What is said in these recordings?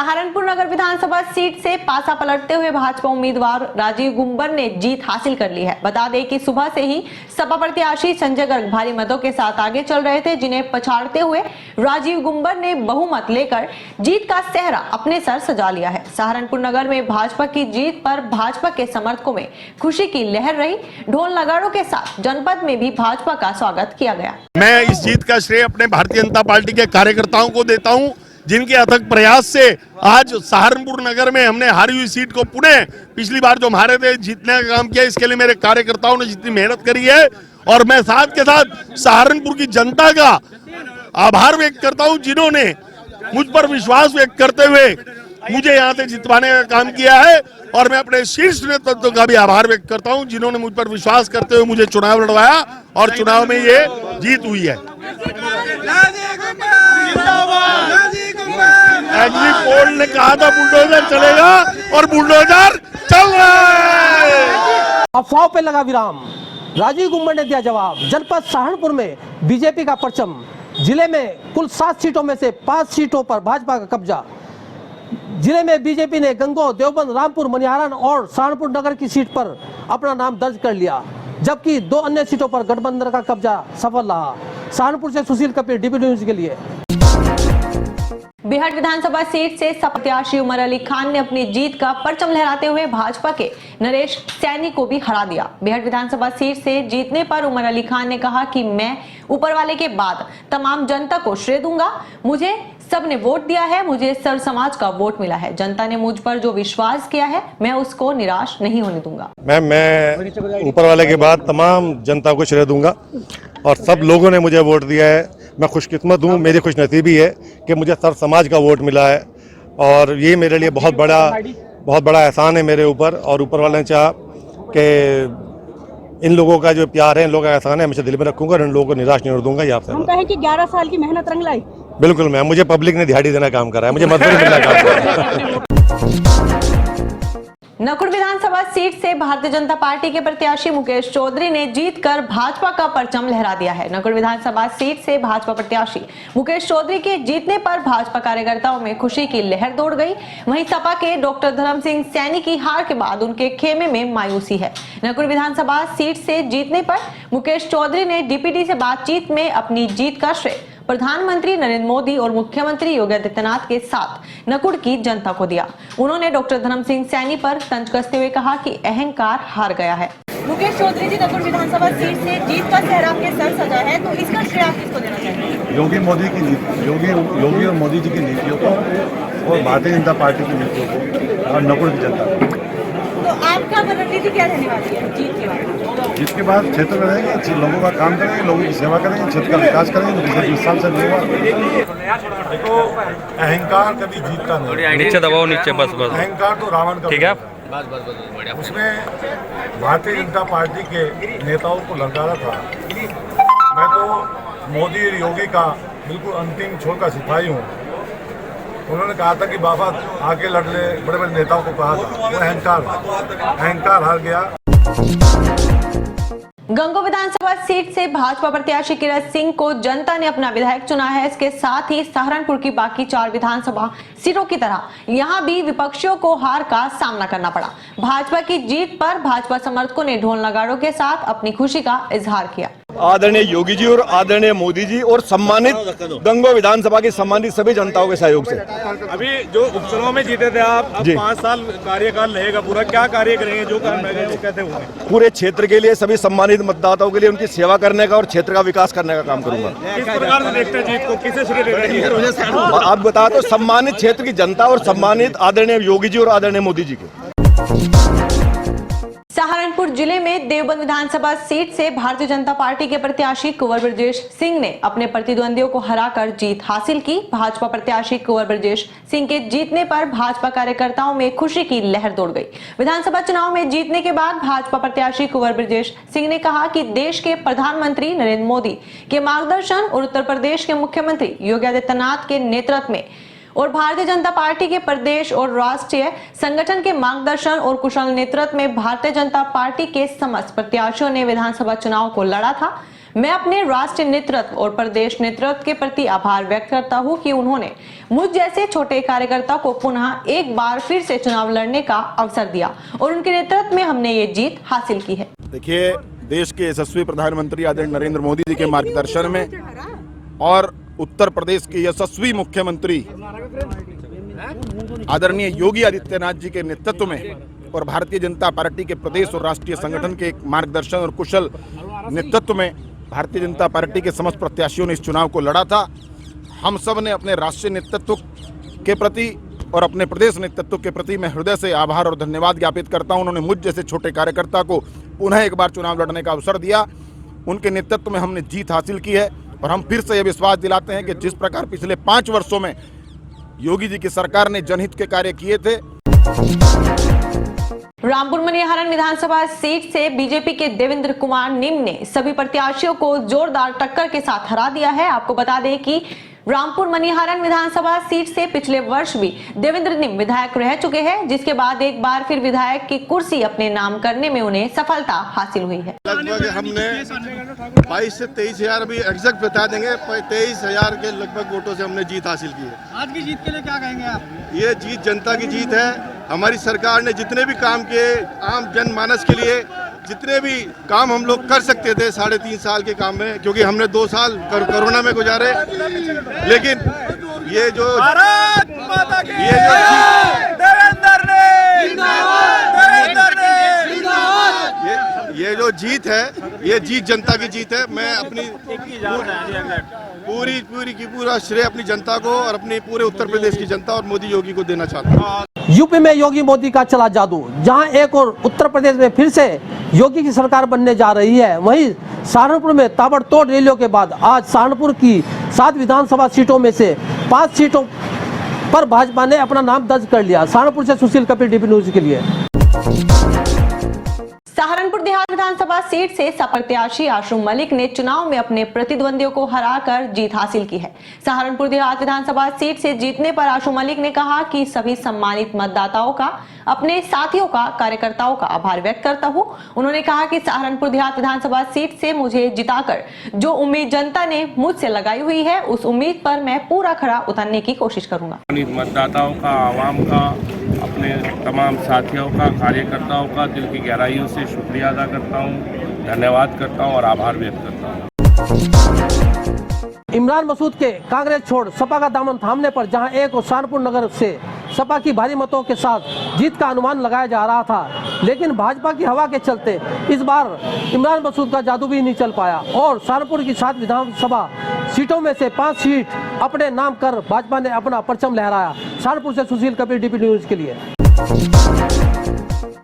सहारनपुर नगर विधानसभा seat से पासा पलटते हुए भाजपा उम्मीदवार राजीव गुंबर ने जीत हासिल कर ली है। बता दें कि सुबह से ही सपा प्रत्याशी संजय गर्ग भारी मतों के साथ आगे चल रहे थे, जिन्हें पछाड़ते हुए राजीव गुंबर ने बहुमत लेकर जीत का सेहरा अपने सर सजा लिया है। सहारनपुर नगर में भाजपा की जीत पर भाजपा के समर्थकों में खुशी की लहर रही। ढोल नगाड़ों के साथ जनपद में भी भाजपा का स्वागत किया गया। मैं इस जीत का श्रेय अपने भारतीय जनता पार्टी के कार्यकर्ताओं को देता हूं, जिनके अथक प्रयास से आज सहारनपुर नगर में हमने हारी हुई सीट को पुनः पिछली बार जो हारे थे जीतने का काम किया। इसके लिए मेरे कार्यकर्ताओं ने जितनी मेहनत करी है, और मैं साथ के साथ सहारनपुर की जनता का आभार व्यक्त करता हूं, जिन्होंने मुझ पर विश्वास व्यक्त करते हुए मुझे यहाँ से जितवाने का काम किया है। और मैं अपने शीर्ष नेतृत्व का भी आभार व्यक्त करता हूं, जिन्होंने मुझ पर विश्वास करते हुए मुझे चुनाव लड़वाया और चुनाव में ये जीत हुई है। एग्जिट पोल ने कहा था बुलडोजर चलेगा, और बुलडोजर चल रहा है। अफवाह पे लगा विराम, राजीव गुंबर ने दिया जवाब। जनपद सहारनपुर में बीजेपी का परचम। जिले में कुल 7 सीटों में से 5 सीटों पर भाजपा का कब्जा। जिले में बीजेपी ने गंगो, देवबंद, रामपुर, मनिहारन और सहारनपुर नगर की सीट पर अपना नाम दर्ज कर लिया, जबकि 2 अन्य सीटों पर गठबंधन का कब्जा सफल रहा। सहारनपुर से सुशील कपिल, डीबीटी न्यूज के लिए। बिहट विधानसभा सीट से प्रत्याशी उमर अली खान ने अपनी जीत का परचम लहराते हुए भाजपा के नरेश सैनी को भी हरा दिया। बिहट विधानसभा सीट से जीतने पर उमर अली खान ने कहा कि मैं ऊपर वाले के बाद तमाम जनता को श्रेय दूंगा। मुझे सबने वोट दिया है, मुझे सर्व समाज का वोट मिला है। जनता ने मुझ पर जो विश्वास किया है, मैं उसको निराश नहीं होने दूंगा। मैं ऊपर वाले के बाद तमाम जनता को श्रेय दूंगा, और सब लोगों ने मुझे वोट दिया है। मैं खुशकिस्मत हूँ, मेरी खुशनसीबी है कि मुझे सर्व समाज का वोट मिला है, और ये मेरे लिए बहुत बड़ा एहसान है मेरे ऊपर। और ऊपर वाले ने चाहा कि इन लोगों का जो प्यार है, इन लोगों का एहसान है, हमेशा दिल में रखूंगा और इन लोगों को निराश नहीं होने दूंगा। ये आपसे हम कहें कि 11 साल की मेहनत रंग लाई। बिल्कुल मैम, मुझे पब्लिक ने दिहाड़ी देना काम करा है, मुझे मजदूरी मिलना काम करा है। नकुड़ विधानसभा सीट से भारतीय जनता पार्टी के प्रत्याशी मुकेश चौधरी ने जीतकर भाजपा का परचम लहरा दिया है। नकुड़ विधानसभा सीट से भाजपा प्रत्याशी मुकेश चौधरी के जीतने पर भाजपा कार्यकर्ताओं में खुशी की लहर दौड़ गई। वहीं सपा के डॉक्टर धर्म सिंह सैनी की हार के बाद उनके खेमे में मायूसी है। नकुड़ विधानसभा सीट से जीतने पर मुकेश चौधरी ने डीपीटी से बातचीत में अपनी जीत का श्रेय प्रधानमंत्री नरेंद्र मोदी और मुख्यमंत्री योगी आदित्यनाथ के साथ नकुड़ की जनता को दिया। उन्होंने डॉक्टर धर्म सिंह सैनी पर तंज कसते हुए कहा कि अहंकार हार गया है। मुकेश चौधरी जी, नकुड़ विधानसभा सीट से जीत का सेहरा आपके सर सजा है, तो इसका श्रेय आप किसको देना चाहेंगे? योगी मोदी की नीति, योगी और मोदी जी की नीतियों को, और भारतीय जनता पार्टी की नीतियों को, और नकुड़ की जनता को। तो आपका रणनीति क्या रहने वाली है जीत के बाद? जीत के बाद क्षेत्र में रहेंगे, लोगों का काम करेंगे, लोगों की सेवा करेंगे, क्षेत्र का विकास करेंगे। पिछले 20 साल से देखो, अहंकार कभी जीतता नहीं। नीचे दबाओ, नीचे बस। अहंकार तो रावण का, ठीक है। उसमें भारतीय जनता पार्टी के नेताओं को ललकारा था। मैं तो मोदी और योगी का बिल्कुल अंतिम छोर का सिपाही हूँ। उन्होंने कहा था कि बाबा आके लड़ ले, बड़े बड़े नेताओं को कहा था, वो अहंकार हार गया। गंगो विधानसभा सीट से भाजपा प्रत्याशी किरत सिंह को जनता ने अपना विधायक चुना है। इसके साथ ही सहारनपुर की बाकी 4 विधानसभा सीटों की तरह यहां भी विपक्षियों को हार का सामना करना पड़ा। भाजपा की जीत पर भाजपा समर्थकों ने ढोल नगाड़ों के साथ अपनी खुशी का इजहार किया। आदरणीय योगी जी और आदरणीय मोदी जी और सम्मानित गंगो विधानसभा की सम्मानित सभी जनताओं के सहयोग से। अभी जो उपचुनाव में जीते थे आप, अब 5 साल कार्यकाल रहेगा पूरा, क्या कार्य करेंगे? जो काम रहेगा वो कहते होंगे पूरे क्षेत्र के लिए, सभी सम्मानित मतदाताओं के लिए उनकी सेवा करने का और क्षेत्र का विकास करने का काम करूंगा। किस प्रकार से देखते हैं जीत को, किसे श्रेय देते हैं? आप बता दो, सम्मानित क्षेत्र की जनता और सम्मानित आदरणीय योगी जी और आदरणीय मोदी जी के। सहारनपुर जिले में देवबंद विधानसभा सीट से भारतीय जनता पार्टी के प्रत्याशी कुंवर ब्रजेश सिंह ने अपने प्रतिद्वंदियों को हराकर जीत हासिल की। भाजपा प्रत्याशी कुंवर ब्रजेश सिंह के जीतने पर भाजपा कार्यकर्ताओं में खुशी की लहर दौड़ गई। विधानसभा चुनाव में जीतने के बाद भाजपा प्रत्याशी कुंवर ब्रजेश सिंह ने कहा कि देश के प्रधानमंत्री नरेंद्र मोदी के मार्गदर्शन और उत्तर प्रदेश के मुख्यमंत्री योगी आदित्यनाथ के नेतृत्व में और भारतीय जनता पार्टी के प्रदेश और राष्ट्रीय संगठन के मार्गदर्शन और कुशल नेतृत्व में भारतीय जनता पार्टी के समस्त प्रत्याशियों ने विधानसभा चुनाव को लड़ा था। मैं अपने राष्ट्रीय नेतृत्व और प्रदेश नेतृत्व के प्रति आभार व्यक्त करता हूं कि उन्होंने मुझ जैसे छोटे कार्यकर्ता को पुनः एक बार फिर से चुनाव लड़ने का अवसर दिया और उनके नेतृत्व में हमने ये जीत हासिल की है। देखिए, देश के यशस्वी प्रधानमंत्री आदरणीय नरेंद्र मोदी जी के मार्गदर्शन में और उत्तर प्रदेश के यशस्वी मुख्यमंत्री आदरणीय योगी आदित्यनाथ जी के नेतृत्व में और भारतीय जनता पार्टी के प्रदेश और राष्ट्रीय संगठन के मार्गदर्शन और कुशल नेतृत्व में भारतीय जनता पार्टी के समस्त प्रत्याशियों ने इस चुनाव को लड़ा था। हम सब ने अपने राष्ट्रीय नेतृत्व के प्रति और अपने प्रदेश नेतृत्व के प्रति मैं हृदय से आभार और धन्यवाद ज्ञापित करता हूं। उन्होंने मुझ जैसे छोटे कार्यकर्ता को पुनः एक बार चुनाव लड़ने का अवसर दिया। उनके नेतृत्व में हमने जीत हासिल की है और हम फिर से यह विश्वास दिलाते हैं कि जिस प्रकार पिछले 5 वर्षों में योगी जी की सरकार ने जनहित के कार्य किए थे। रामपुर मनिहारन विधानसभा सीट से बीजेपी के देवेंद्र कुमार निम ने सभी प्रत्याशियों को जोरदार टक्कर के साथ हरा दिया है। आपको बता दें कि रामपुर मनिहारन विधानसभा सीट से पिछले वर्ष भी देवेंद्र निम विधायक रह चुके हैं, जिसके बाद एक बार फिर विधायक की कुर्सी अपने नाम करने में उन्हें सफलता हासिल हुई है। लगभग हमने 22 से 23 हजार, अभी एग्जैक्ट बता देंगे, 23,000 के लगभग वोटों से हमने जीत हासिल की है। आज की जीत के लिए क्या कहेंगे आप? ये जीत जनता की जीत है। हमारी सरकार ने जितने भी काम किए आम जनमानस के लिए, जितने भी काम हम लोग कर सकते थे 3.5 साल के काम में, क्योंकि हमने 2 साल कोरोना में गुजारे, लेकिन ये जो ये जो जीत है, ये जीत जनता की जीत है। मैं अपनी पूरा श्रेय अपनी जनता को और अपने पूरे उत्तर प्रदेश की जनता और मोदी योगी को देना चाहता हूँ। यूपी में योगी मोदी का चला जादू, जहां एक और उत्तर प्रदेश में फिर से योगी की सरकार बनने जा रही है, वहीं सहारनपुर में ताबड़तोड़ रैलियों के बाद आज सहारनपुर की 7 विधानसभा सीटों में से 5 सीटों पर भाजपा ने अपना नाम दर्ज कर लिया। सहारनपुर से सुशील कपिल, डीपी न्यूज के लिए। सहारनपुर देहात विधानसभा सीट से प्रत्याशी आशु मलिक ने चुनाव में अपने प्रतिद्वंदियों को हराकर जीत हासिल की है। सहारनपुर देहात विधानसभा सीट से जीतने पर आशु मलिक ने कहा कि सभी सम्मानित मतदाताओं का, अपने साथियों का, कार्यकर्ताओं का आभार व्यक्त करता हूं। उन्होंने कहा कि सहारनपुर देहात विधानसभा सीट से मुझे जिताकर जो उम्मीद जनता ने मुझसे लगाई हुई है, उस उम्मीद पर मैं पूरा खरा उतरने की कोशिश करूंगा। मतदाताओं का, आवाम का, अपने तमाम साथियों का, कार्यकर्ताओं का दिल की गहराइयों से शुक्रिया अदा करता हूं, धन्यवाद करता हूं और आभार व्यक्त करता हूं। इमरान मसूद के कांग्रेस छोड़ सपा का दामन थामने पर जहां एक और सहारनपुर नगर से सपा की भारी मतों के साथ जीत का अनुमान लगाया जा रहा था, लेकिन भाजपा की हवा के चलते इस बार इमरान मसूद का जादू भी नहीं चल पाया और सहारनपुर की 7 विधानसभा सीटों में से 5 सीट अपने नाम कर भाजपा ने अपना परचम लहराया। सहारनपुर से सुशील कपिल, डीपी न्यूज के लिए।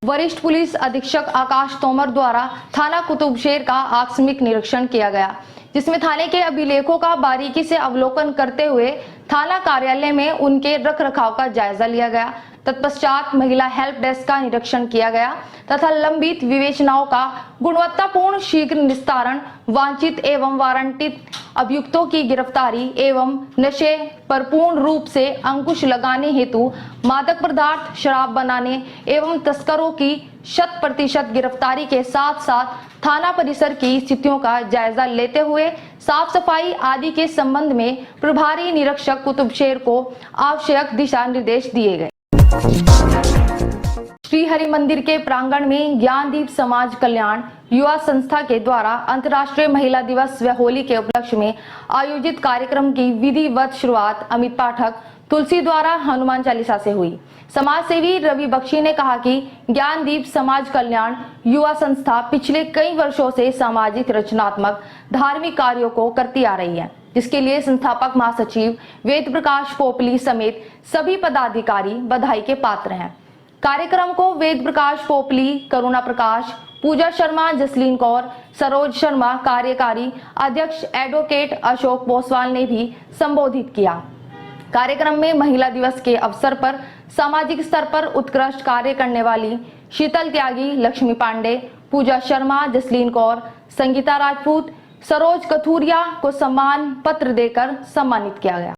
वरिष्ठ पुलिस अधीक्षक आकाश तोमर द्वारा थाना कुतुबशेर का आकस्मिक निरीक्षण किया गया, जिसमें थाने के अभिलेखों का बारीकी से अवलोकन करते हुए थाना कार्यालय में उनके रखरखाव का जायजा लिया गया। तत्पश्चात महिला हेल्प डेस्क का निरीक्षण किया गया तथा लंबित विवेचनाओं का गुणवत्तापूर्ण शीघ्र निस्तारण, वांछित एवं वारंटित अभियुक्तों की गिरफ्तारी एवं नशे पर पूर्ण रूप से अंकुश लगाने हेतु मादक पदार्थ, शराब बनाने एवं तस्करों की 100% गिरफ्तारी के साथ साथ थाना परिसर की स्थितियों का जायजा लेते हुए साफ सफाई आदि के संबंध में प्रभारी निरीक्षक कुतुबशेर को आवश्यक दिशा निर्देश दिए गए। श्री हरि मंदिर के प्रांगण में ज्ञानदीप समाज कल्याण युवा संस्था के द्वारा अंतर्राष्ट्रीय महिला दिवस व होली के उपलक्ष्य में आयोजित कार्यक्रम की विधिवत शुरुआत अमित पाठक तुलसी द्वारा हनुमान चालीसा से हुई। समाज सेवी रवि बख्शी ने कहा कि ज्ञानदीप समाज कल्याण युवा संस्था पिछले कई वर्षों से सामाजिक, रचनात्मक, धार्मिक कार्यों को करती आ रही है, जिसके लिए संस्थापक महासचिव वेद प्रकाश पोपली समेत सभी पदाधिकारी बधाई के पात्र हैं। कार्यक्रम को वेद प्रकाश पोपली, करुणा प्रकाश, पूजा शर्मा, जसलीन कौर, सरोज शर्मा, कार्यकारी अध्यक्ष एडवोकेट अशोक पोसवाल ने भी संबोधित किया। कार्यक्रम में महिला दिवस के अवसर पर सामाजिक स्तर पर उत्कृष्ट कार्य करने वाली शीतल त्यागी, लक्ष्मी पांडे, पूजा शर्मा, जसलीन कौर, संगीता राजपूत, सरोज कथुरिया को सम्मान पत्र देकर सम्मानित किया गया।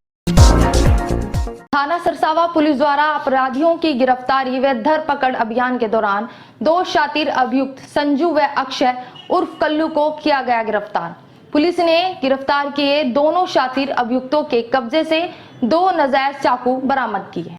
थाना सरसावा पुलिस द्वारा अपराधियों की गिरफ्तारी व धरपकड़ अभियान के दौरान 2 शातिर अभियुक्त संजू व अक्षय उर्फ कल्लू को किया गया गिरफ्तार। पुलिस ने गिरफ्तार किए दोनों शातिर अभियुक्तों के कब्जे से 2 नाजायज चाकू बरामद किए।